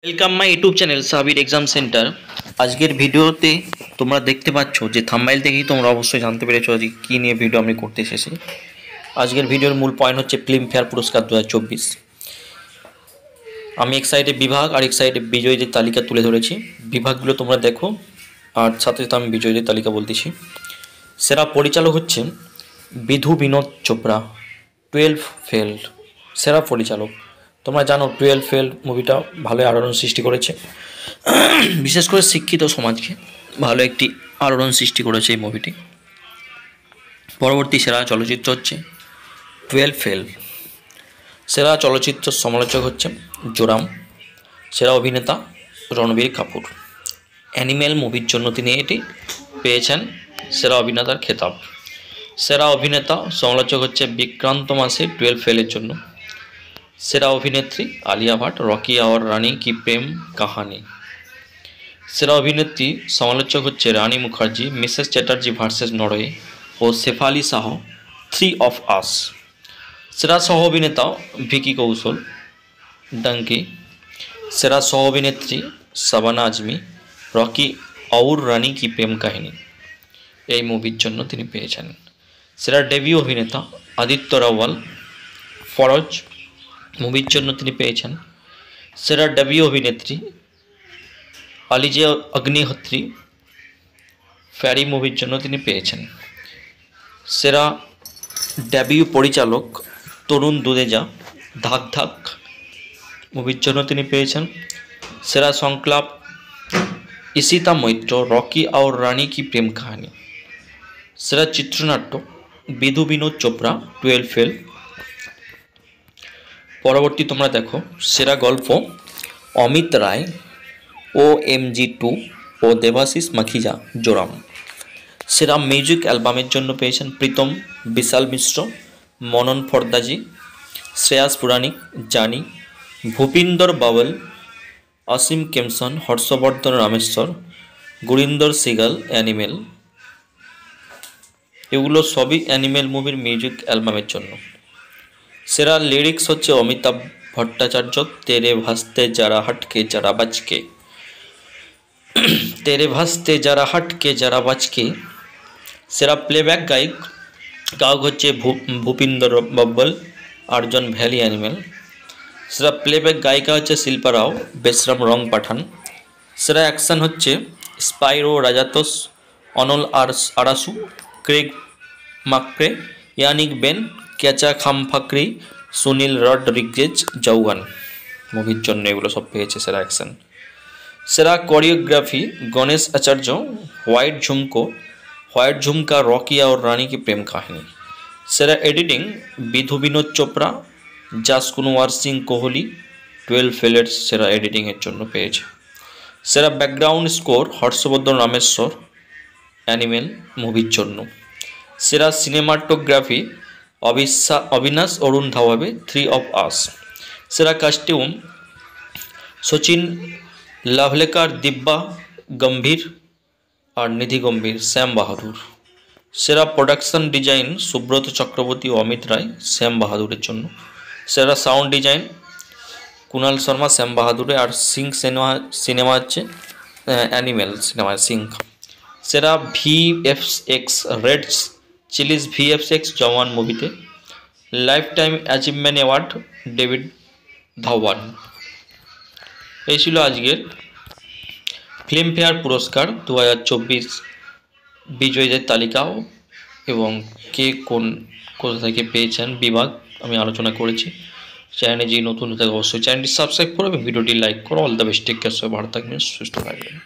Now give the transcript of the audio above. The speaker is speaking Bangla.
Welcome my YouTube channel Sabir exam centre. আজকের ভিডিওতে তোমরা দেখতে পাচ্ছ যে থাম্বনেল থেকেই তোমরা অবশ্যই জানতে পেরেছো যে কী নিয়ে ভিডিও আমি করতে এসেছি। আজকের ভিডিওর মূল পয়েন্ট হচ্ছে ফিল্মফেয়ার পুরস্কার 2024। আমি এক সাইডে বিভাগ আর এক সাইডে বিজয়ীদের তালিকা তুলে ধরেছি। বিভাগগুলো তোমরা দেখো আর সাথে সাথে আমি বিজয়ীদের তালিকা বলতেছি। সেরা পরিচালক হচ্ছে বিধু বিনোদ চোপড়া, 12 ফেল। সেরা পরিচালক তোমরা জানো 12 ফেল মুভিটা ভালোই আলোড়ন সৃষ্টি করেছে, বিশেষ করে শিক্ষিত সমাজকে ভালো একটি আলোড়ন সৃষ্টি করেছে এই মুভিটি। পরবর্তী সেরা চলচ্চিত্র হচ্ছে 12 ফেল। সেরা চলচ্চিত্র সমালোচক হচ্ছে জোরাম। সেরা অভিনেতা রণবীর কাপুর। অ্যানিমেল মুভির জন্য তিনি এটি পেয়েছেন সেরা অভিনেতার খেতাব। সেরা অভিনেতা সমালোচক হচ্ছে বিক্রান্ত মাসি 12 ফেলের জন্য। সেরা অভিনেত্রী আলিয়া ভাট, রকি और রানী কি প্রেম কাহানি। সেরা অভিনেত্রী সমালোচক হচ্ছে Rani Mukherji, Mrs Chatterjee versus Norway ও শেফালি শাহ, 3 অফ আস। সেরা সহ অভিনেতা ভিকি কৌশল, ডঙ্কি। সেরা সহ অভিনেত্রী শাবানা আজমি, রকি और রানী কি প্রেম কাহিনী এই মুভির জন্য তিনি পেয়েছেন। সেরা ডেবিউ অভিনেতা আদিত্য রাওয়াল, ফরজ মুভির জন্য তিনি পেয়েছেন। সেরা ডেবিউ অভিনেত্রী আলিজা অগ্নিহোত্রী, ফ্যারি মুভির জন্য তিনি পেয়েছেন। সেরা ডেবিউ পরিচালক তরুণ দুদেজা, ধাক ধাক মুভির জন্য তিনি পেয়েছেন। সেরা সংলাপ ঈশিতা মৈত্র, রকি और রানী কি প্রেম কাহিনী। সেরা চিত্রনাট্য বিধু বিনোদ চোপড়া, 12 ফেল। পরবর্তী তোমরা দেখো সেরা গল্প অমিত রায়, OMG2 ও দেবাশিস মাখিজা, জোরাম। সেরা মিউজিক অ্যালবামের জন্য পেয়েছেন প্রীতম বিশাল মিশ্র, মনন ফরদাজি, শ্রেয়াস পুরাণিক, জানি, ভূপিন্দর বাওয়াল, অসীম কেমসন, হর্ষবর্ধন রামেশ্বর, গুরিন্দর সিগাল, অ্যানিমেল। এগুলো সবই অ্যানিমেল মুভির মিউজিক অ্যালবামের জন্য। সেরা লিরিক্স হচ্ছে অমিতাভ ভট্টাচার্য, তেরে ভাসতে যারা হটকে যারা বাজকে, তেরে ভাসতে যারা হটকে যারা বাজকে। সেরা প্লেব্যাক গায়ক হচ্ছে ভূপিন্দর বাব্বল, আর্জন ভ্যালি, অ্যানিমেল। সেরা প্লেব্যাক গায়িকা হচ্ছে শিল্পা রাও, বেশরাম রং পাঠান। সেরা অ্যাকশন হচ্ছে Spiro Razatos, Anal Arasu, Craig Macrae, Yannick Ben, Kecha Khamphakdee, Sunil Rodrigues Jawan মুভির জন্য এগুলো সব পেয়েছে সেরা অ্যাকশন। সেরা কোরিওগ্রাফি গণেশ আচার্য, হোয়াইট ঝুমকা, রকি और রানী কি প্রেম কাহিনী। সেরা এডিটিং বিধু বিনোদ চোপড়া, জাস কুনওয়ার সিং কোহলি, 12 ফেলের সেরা এডিটিংয়ের জন্য পেয়েছে। সেরা background score Harshavardhan Rameshwar, Animal মুভির জন্য। সেরা cinematography Avinash Arun Dhaware, 3 of us. সেরা কাস্টিউম সচিন লাভলেকার, দিব্যা গম্ভীর আর নিধি গম্ভীর, শ্যাম বাহাদুর। সেরা প্রোডাকশন ডিজাইন সুব্রত চক্রবর্তী ও অমিত রায়, শ্যাম বাহাদুরের জন্য। সেরা সাউন্ড ডিজাইন কুণাল শর্মা, শ্যাম বাহাদুরে। আর সিং সিনেমা হচ্ছে অ্যানিমেল সিনেমা সিং। সেরা VFX রেড চিলিজ VFX জওয়ান মুভিতে। Life time achievement award David Dhawan. এই ছিল আজকের ফিল্মফেয়ার পুরস্কার 2024 বিজয়ীদের তালিকাও এবং কে কোথা থেকে পেয়েছেন বিভাগ আমি আলোচনা করেছি। চ্যানেলে যে নতুন হতে অবশ্যই চ্যানেলটি সাবস্ক্রাইব করো এবং ভিডিওটি লাইক করো। All the best, take care, সবাই ভালো থাকবেন, সুস্থ থাকবেন।